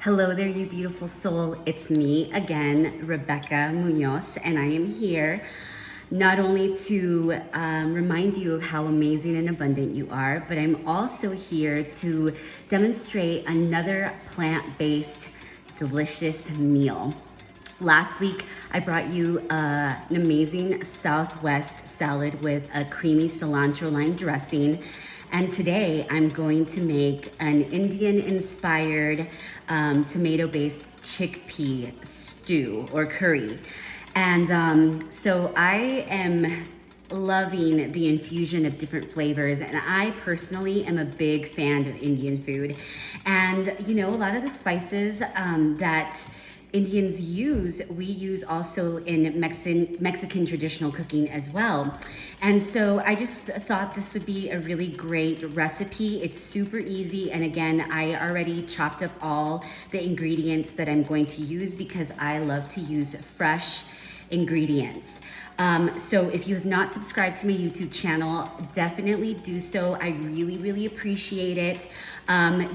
Hello there, you beautiful soul. It's me again, Rebecca Munoz, and I am here not only to remind you of how amazing and abundant you are, but I'm also here to demonstrate another plant-based delicious meal. Last week, I brought you an amazing Southwest salad with a creamy cilantro lime dressing. And today I'm going to make an Indian-inspired tomato-based chickpea stew or curry. And so I am loving the infusion of different flavors, and I personally am a big fan of Indian food. And you know, a lot of the spices that Indians use, we use also in Mexican traditional cooking as well. And so I just thought this would be a really great recipe. It's super easy. And again, I already chopped up all the ingredients that I'm going to use because I love to use fresh ingredients. So if you have not subscribed to my YouTube channel, definitely do so. I really appreciate it.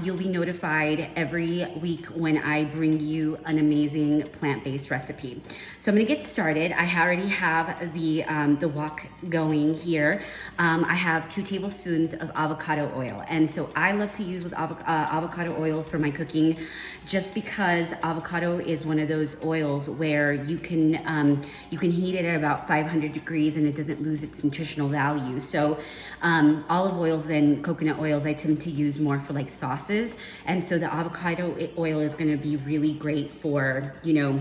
You'll be notified every week when I bring you an amazing plant-based recipe. So I'm gonna get started. I already have the wok going here. I have 2 tablespoons of avocado oil. And so I love to use with avocado oil for my cooking just because avocado is one of those oils where you can heat it at about 500 degrees and it doesn't lose its nutritional value. So olive oils and coconut oils I tend to use more for like sauces. And so the avocado oil is gonna be really great for, you know,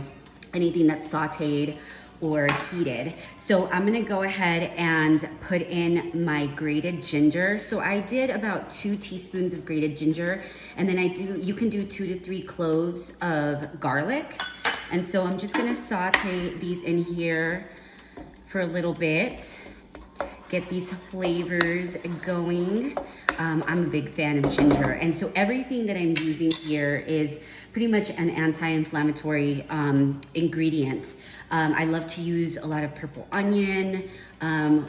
anything that's sauteed or heated. So I'm gonna go ahead and put in my grated ginger. So I did about 2 teaspoons of grated ginger, and then you can do 2 to 3 cloves of garlic. And so I'm just gonna saute these in here for a little bit, get these flavors going. I'm a big fan of ginger. And so everything that I'm using here is pretty much an anti-inflammatory ingredient. I love to use a lot of purple onion,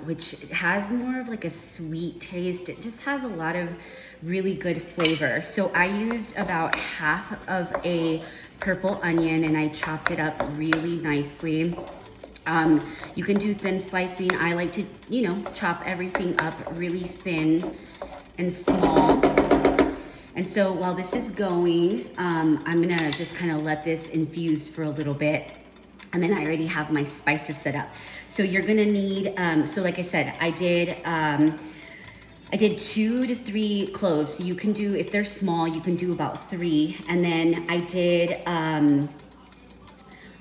which has more of like a sweet taste. It just has a lot of really good flavor. So I used about half of a purple onion and I chopped it up really nicely. You can do thin slicing. I like to, you know, chop everything up really thin and small. And so while this is going, I'm gonna just kind of let this infuse for a little bit. And then I already have my spices set up. So you're gonna need, so like I said, I did 2 to 3 cloves. So you can do, if they're small, you can do about 3. And then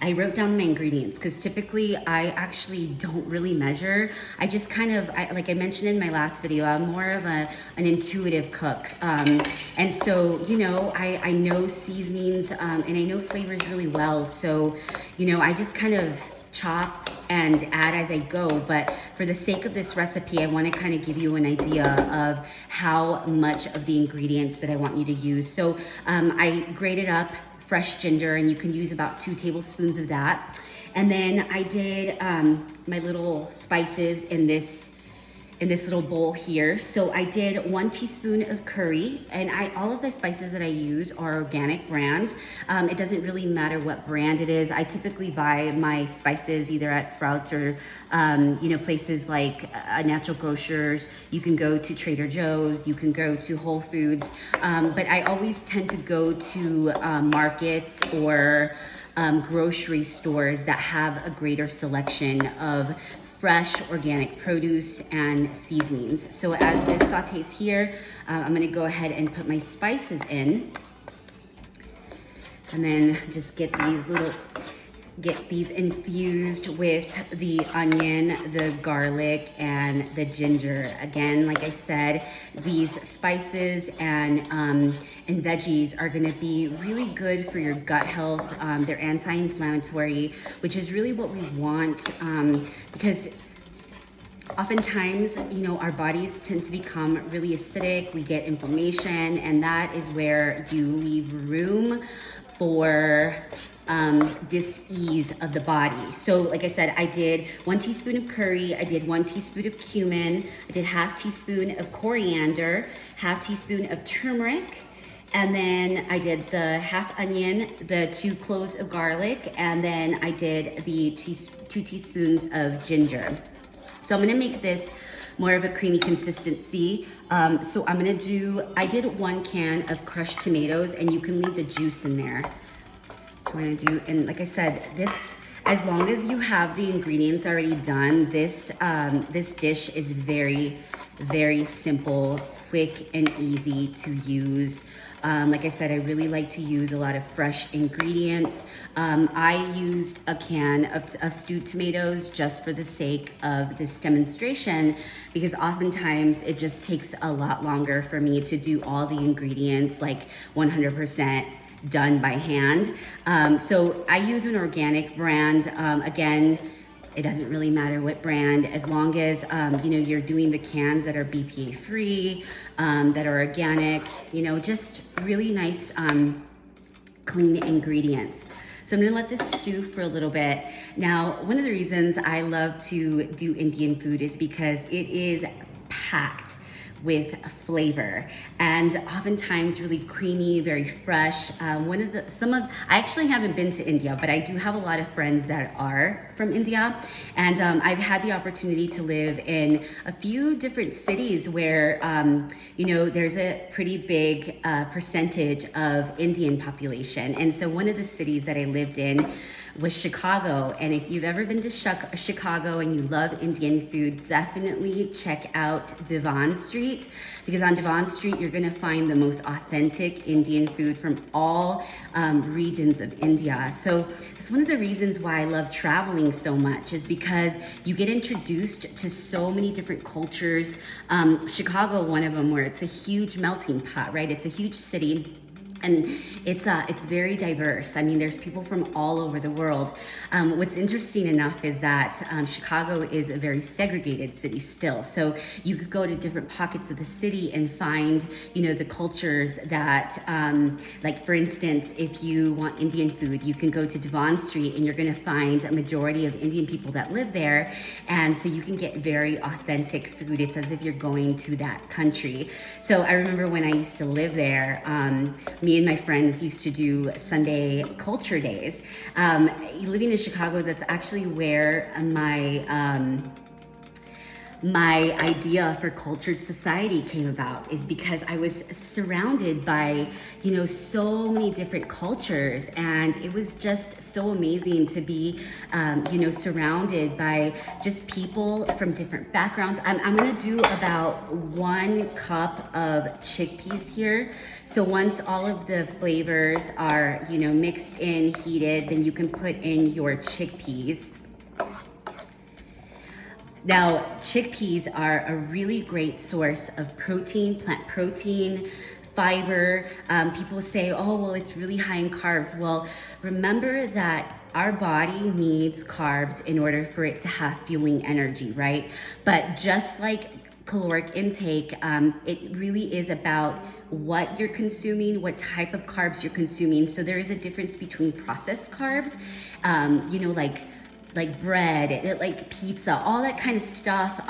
I wrote down my ingredients because typically I actually don't really measure. I just kind of, like I mentioned in my last video, I'm more of an intuitive cook. And so, you know, I know seasonings and I know flavors really well. So, you know, I just kind of chop and add as I go. But for the sake of this recipe, I want to kind of give you an idea of how much of the ingredients that I want you to use. So I grated up fresh ginger, and you can use about 2 tablespoons of that. And then I did my little spices in this little bowl here. So I did 1 teaspoon of curry, and all of the spices that I use are organic brands. It doesn't really matter what brand it is. I typically buy my spices either at Sprouts or you know, places like Natural Grocers. You can go to Trader Joe's, you can go to Whole Foods, but I always tend to go to markets or grocery stores that have a greater selection of fresh organic produce and seasonings. So as this sautés here, I'm gonna go ahead and put my spices in, and then just get these infused with the onion, the garlic, and the ginger. Again, like I said, these spices and veggies are gonna be really good for your gut health. They're anti-inflammatory, which is really what we want, because oftentimes, you know, our bodies tend to become really acidic, we get inflammation, and that is where you leave room for dis-ease of the body. So like I said, I did 1 teaspoon of curry, I did 1 teaspoon of cumin, I did half teaspoon of coriander, half teaspoon of turmeric, And then I did the half onion, the 2 cloves of garlic, and then I did the 2 teaspoons of ginger. So I'm gonna make this more of a creamy consistency. So I did 1 can of crushed tomatoes, and you can leave the juice in there. So we're gonna do, and like I said, this, as long as you have the ingredients already done, this dish is very, very simple, quick and easy to use. Like I said, I really like to use a lot of fresh ingredients. I used a can of stewed tomatoes just for the sake of this demonstration, because oftentimes it just takes a lot longer for me to do all the ingredients like 100% done by hand. So I use an organic brand. Again, it doesn't really matter what brand, as long as you're doing the cans that are BPA free, that are organic, just really nice clean ingredients. So I'm gonna let this stew for a little bit. Now, one of the reasons I love to do Indian food is because it is packed with flavor, and oftentimes really creamy, very fresh. I actually haven't been to India, but I do have a lot of friends that are from India, and I've had the opportunity to live in a few different cities where there's a pretty big percentage of Indian population. And so one of the cities that I lived in was Chicago. And if you've ever been to Chicago and you love Indian food, definitely check out Devon Street, because on Devon Street, you're gonna find the most authentic Indian food from all regions of India. So it's one of the reasons why I love traveling so much, is because you get introduced to so many different cultures. Chicago, one of them, where it's a huge melting pot, right? It's a huge city. And it's very diverse. I mean, there's people from all over the world. What's interesting enough is that Chicago is a very segregated city still. So you could go to different pockets of the city and find, the cultures that, like for instance, if you want Indian food, you can go to Devon Street and you're gonna find a majority of Indian people that live there. And so you can get very authentic food. It's as if you're going to that country. So I remember when I used to live there, me and my friends used to do Sunday culture days. Living in Chicago, that's actually where my idea for cultured society came about, is because I was surrounded by, so many different cultures, and it was just so amazing to be, surrounded by just people from different backgrounds. I'm gonna do about 1 cup of chickpeas here. So once all of the flavors are, mixed in, heated, then you can put in your chickpeas. Now, chickpeas are a really great source of protein, plant protein, fiber. People say, oh, well, it's really high in carbs. Well, remember that our body needs carbs in order for it to have fueling energy, right? But just like caloric intake, it really is about what you're consuming, what type of carbs you're consuming. So there is a difference between processed carbs, like bread, like pizza, all that kind of stuff.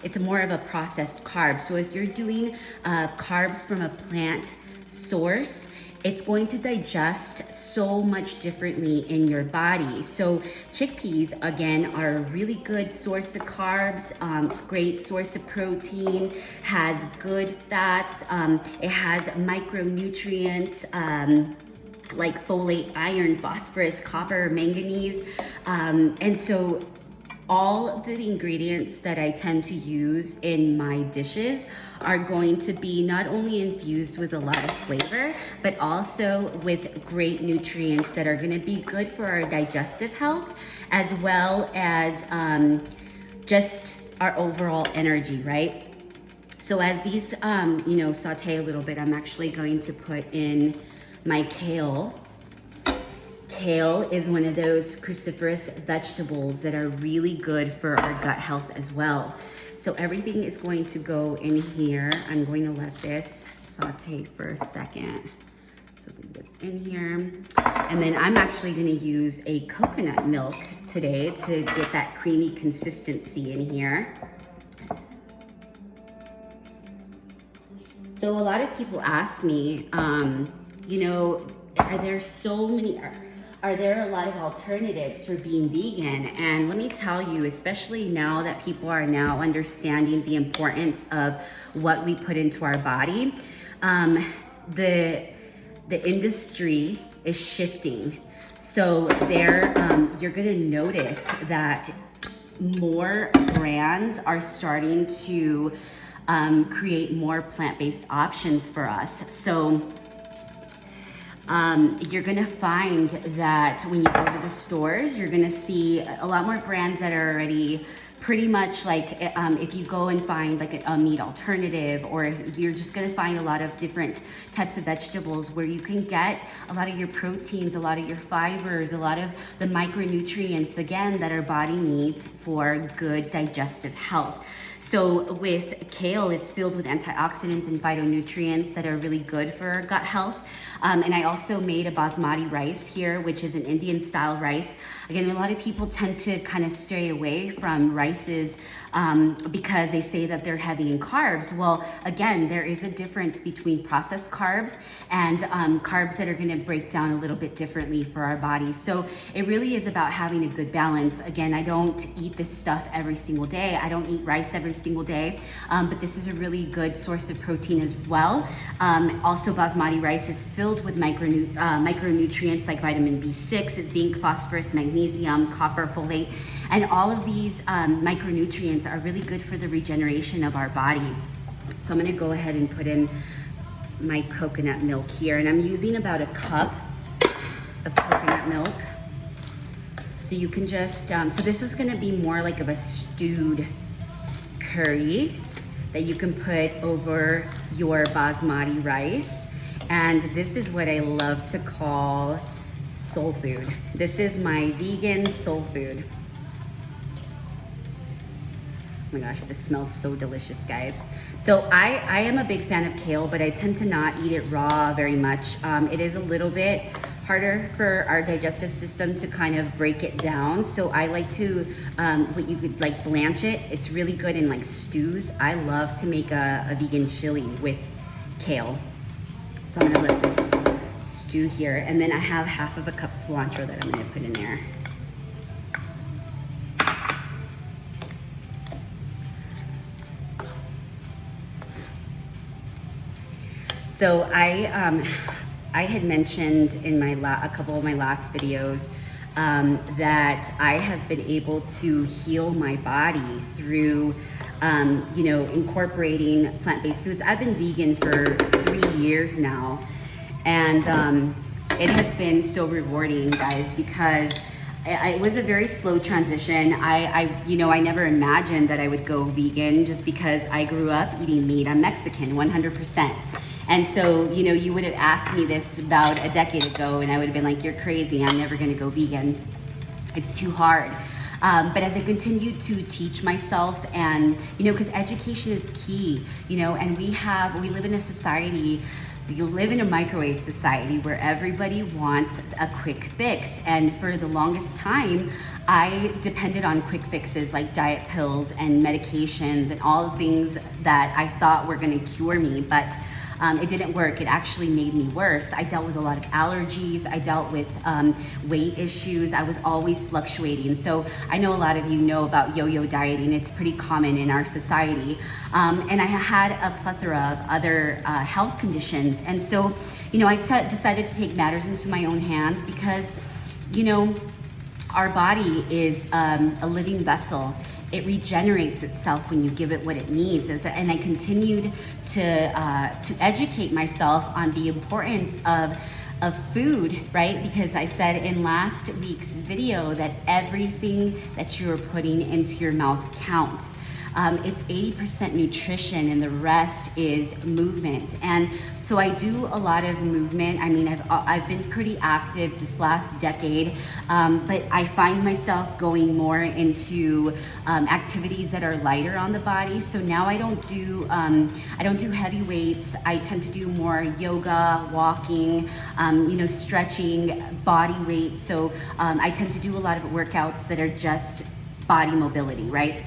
It's more of a processed carb. So if you're doing carbs from a plant source, it's going to digest so much differently in your body. So chickpeas, again, are a really good source of carbs, great source of protein, has good fats, it has micronutrients, like folate, iron, phosphorus, copper, manganese. And so all of the ingredients that I tend to use in my dishes are going to be not only infused with a lot of flavor, but also with great nutrients that are gonna be good for our digestive health, as well as just our overall energy, right? So as these, saute a little bit, I'm actually going to put in my kale. Kale is one of those cruciferous vegetables that are really good for our gut health as well. So everything is going to go in here. I'm going to let this saute for a second. So leave this in here. And then I'm actually gonna use a coconut milk today to get that creamy consistency in here. So a lot of people ask me, you know, are there so many, are there a lot of alternatives for being vegan? And let me tell you, especially now that people are now understanding the importance of what we put into our body, the industry is shifting. So there, you're gonna notice that more brands are starting to create more plant-based options for us. So you're gonna find that when you go to the stores, you're gonna see a lot more brands that are already pretty much like, if you go and find like a meat alternative, or you're just gonna find a lot of different types of vegetables where you can get a lot of your proteins, a lot of your fibers, a lot of the micronutrients, again, that our body needs for good digestive health. So with kale, it's filled with antioxidants and phytonutrients that are really good for our gut health. And I also made a basmati rice here, which is an Indian style rice. Again, a lot of people tend to kind of stray away from rices because they say that they're heavy in carbs. Well, again, there is a difference between processed carbs and carbs that are gonna break down a little bit differently for our bodies. So it really is about having a good balance. Again, I don't eat this stuff every single day. I don't eat rice every single day, but this is a really good source of protein as well. Also, basmati rice is filled with micronutrients like vitamin B6, zinc, phosphorus, magnesium, copper, folate, and all of these micronutrients are really good for the regeneration of our body. So I'm gonna go ahead and put in my coconut milk here, and I'm using about a cup of coconut milk. So you can just, so this is gonna be more like of a stewed curry that you can put over your basmati rice. And this is what I love to call soul food. This is my vegan soul food. Oh my gosh, this smells so delicious, guys. So I am a big fan of kale, but I tend to not eat it raw very much. It is a little bit harder for our digestive system to kind of break it down. So I like to, what you could like blanch it. It's really good in like stews. I love to make a vegan chili with kale. So I'm gonna let this stew here. And then I have half of a cup cilantro that I'm gonna put in there. So I had mentioned in my a couple of my last videos that I have been able to heal my body through, you know, incorporating plant-based foods. I've been vegan for 3 years now, and it has been so rewarding, guys, because it was a very slow transition. You know, I never imagined that I would go vegan just because I grew up eating meat. I'm Mexican, 100%. And so, you know, you would have asked me this about a decade ago and I would have been like, you're crazy, I'm never gonna go vegan. It's too hard. But as I continued to teach myself and, you know, because education is key, you know, and we live in a society, you live in a microwave society where everybody wants a quick fix. And for the longest time, I depended on quick fixes like diet pills and medications and all the things that I thought were gonna cure me, but it didn't work. It actually made me worse. I dealt with a lot of allergies. I dealt with weight issues. I was always fluctuating. So I know a lot of you know about yo-yo dieting. It's pretty common in our society. And I had a plethora of other health conditions. And so, you know, I decided to take matters into my own hands because, you know, our body is a living vessel. It regenerates itself when you give it what it needs. And I continued to educate myself on the importance of food, right? Because I said in last week's video that everything that you're putting into your mouth counts. It's 80% nutrition and the rest is movement. And so I do a lot of movement. I mean, I've been pretty active this last decade, but I find myself going more into activities that are lighter on the body. So now I don't do heavy weights. I tend to do more yoga, walking, you know, stretching, body weight. So I tend to do a lot of workouts that are just body mobility, right?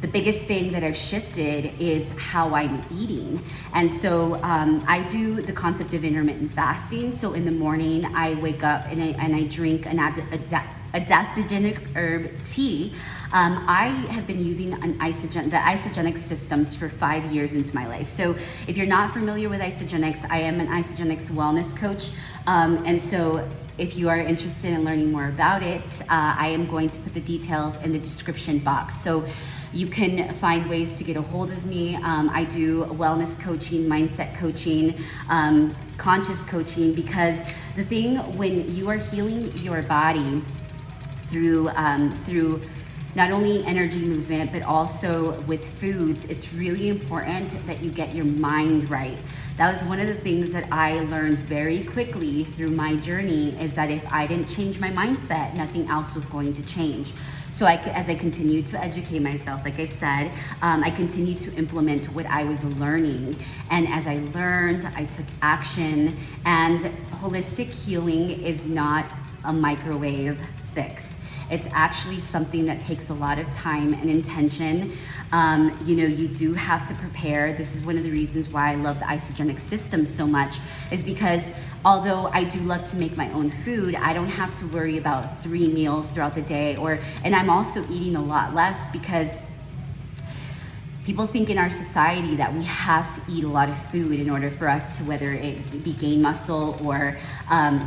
the biggest thing that I've shifted is how I'm eating. And so I do the concept of intermittent fasting. So in the morning, I wake up and I drink an adaptogenic herb tea. I have been using the isogenic systems for 5 years into my life. So if you're not familiar with isogenics, I am an isogenics wellness coach. And so if you are interested in learning more about it, I am going to put the details in the description box. So you can find ways to get a hold of me. I do wellness coaching, mindset coaching, conscious coaching, because the thing when you are healing your body through not only energy movement, but also with foods, it's really important that you get your mind right. That was one of the things that I learned very quickly through my journey, is that if I didn't change my mindset, nothing else was going to change. So as I continued to educate myself, like I said, I continued to implement what I was learning. And as I learned, I took action. And holistic healing is not a microwave fix. It's actually something that takes a lot of time and intention. You do have to prepare. This is one of the reasons why I love the isogenic system so much, is because although I do love to make my own food, I don't have to worry about 3 meals throughout the day, and I'm also eating a lot less, because people think in our society that we have to eat a lot of food in order for us to, whether it be gain muscle or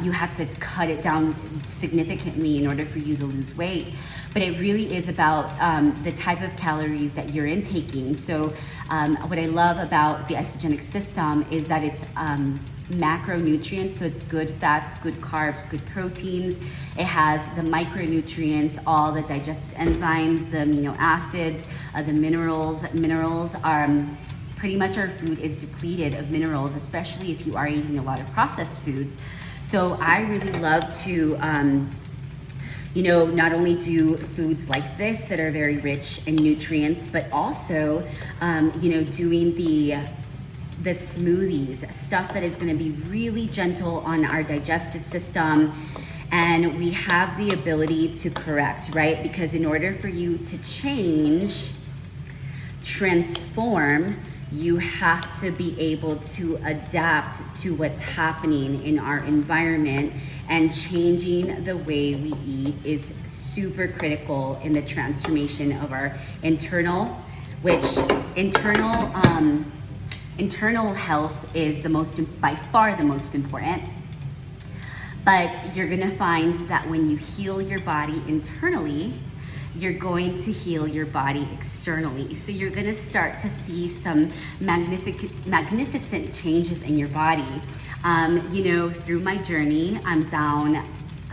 you have to cut it down significantly in order for you to lose weight. But it really is about the type of calories that you're intaking. So what I love about the isogenic system is that it's macronutrients, so it's good fats, good carbs, good proteins. It has the micronutrients, all the digestive enzymes, the amino acids, the minerals. Minerals are pretty much, our food is depleted of minerals, especially if you are eating a lot of processed foods. So I really love to not only do foods like this that are very rich in nutrients, but also doing the smoothies, stuff that is going to be really gentle on our digestive system, and we have the ability to correct, right? Because in order for you to change, transform, you have to be able to adapt to what's happening in our environment, and changing the way we eat is super critical in the transformation of our internal health is by far the most important. But you're gonna find that when you heal your body internally, you're going to heal your body externally. So you're gonna start to see some magnificent changes in your body. Through my journey, I'm down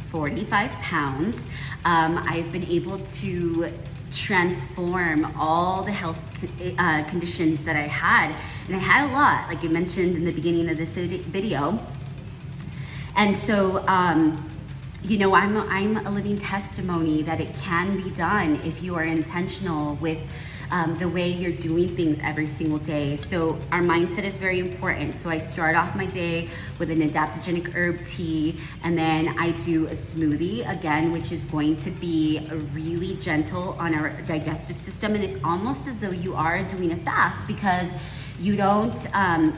45 pounds. I've been able to transform all the health conditions that I had. And I had a lot, like I mentioned in the beginning of this video. And so, I'm a living testimony that it can be done if you are intentional with the way you're doing things every single day. So our mindset is very important. So I start off my day with an adaptogenic herb tea, and then I do a smoothie again, which is going to be really gentle on our digestive system. And it's almost as though you are doing a fast, because you don't,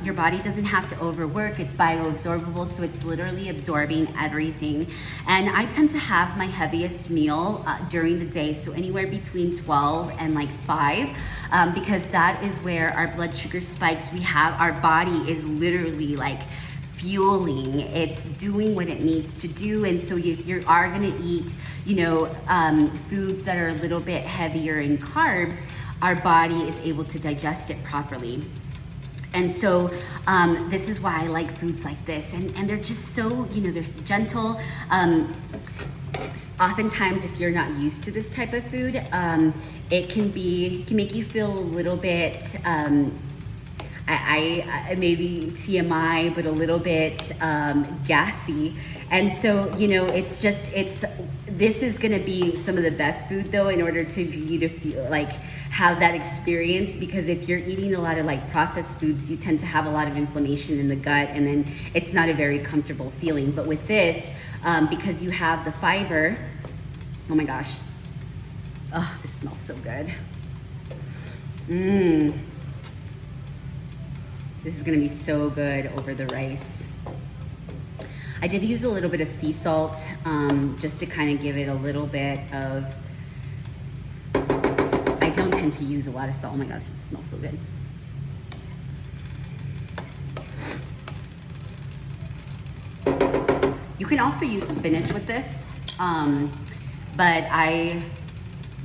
your body doesn't have to overwork. It's bioabsorbable, so it's literally absorbing everything. And I tend to have my heaviest meal during the day, so anywhere between 12 and like 5, because that is where our blood sugar spikes. Our body is literally like fueling, it's doing what it needs to do. And so if you are gonna eat, foods that are a little bit heavier in carbs, our body is able to digest it properly. And so this is why I like foods like this, and they're just so, they're gentle. Oftentimes, if you're not used to this type of food, it can make you feel a little bit, I maybe TMI, but a little bit gassy. And so, this is gonna be some of the best food though, in order for you to feel like have that experience, because if you're eating a lot of like processed foods, you tend to have a lot of inflammation in the gut, and then it's not a very comfortable feeling. But with this, because you have the fiber, oh my gosh, oh, this smells so good. Mmm. This is gonna be so good over the rice. I did use a little bit of sea salt just to kind of give it a little bit of, I don't tend to use a lot of salt. Oh my gosh, it smells so good. You can also use spinach with this, but I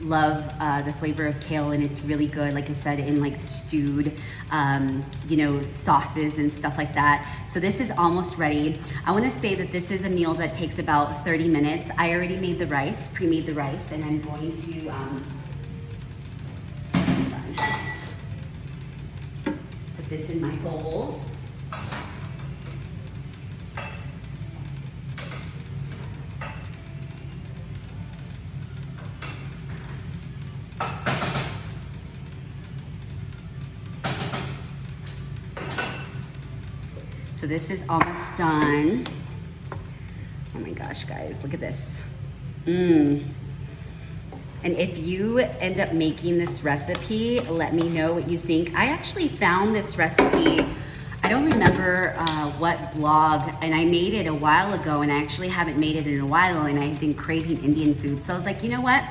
love the flavor of kale, and it's really good, like I said, in like stewed, you know, sauces and stuff like that. So this is almost ready. I want to say that this is a meal that takes about 30 minutes. I already made the rice, pre-made the rice, and I'm going to put this in my bowl. So this is almost done. Oh my gosh, guys, look at this. And if you end up making this recipe, let me know what you think. I actually found this recipe, I don't remember what blog, and I made it a while ago, and I actually haven't made it in a while, and I've been craving Indian food. So I was like, you know what?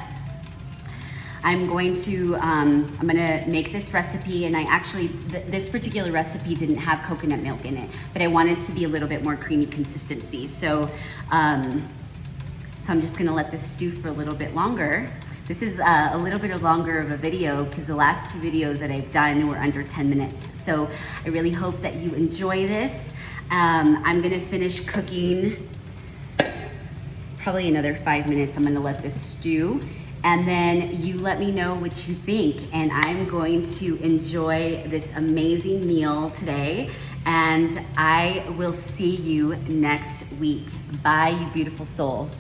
I'm gonna make this recipe, and I actually, this particular recipe didn't have coconut milk in it, but I wanted to be a little bit more creamy consistency. So, so I'm just gonna let this stew for a little bit longer. This is a little bit longer of a video because the last two videos that I've done were under 10 minutes. So I really hope that you enjoy this. I'm gonna finish cooking probably another 5 minutes. I'm gonna let this stew, and then you let me know what you think. And I'm going to enjoy this amazing meal today, and I will see you next week. Bye, you beautiful soul.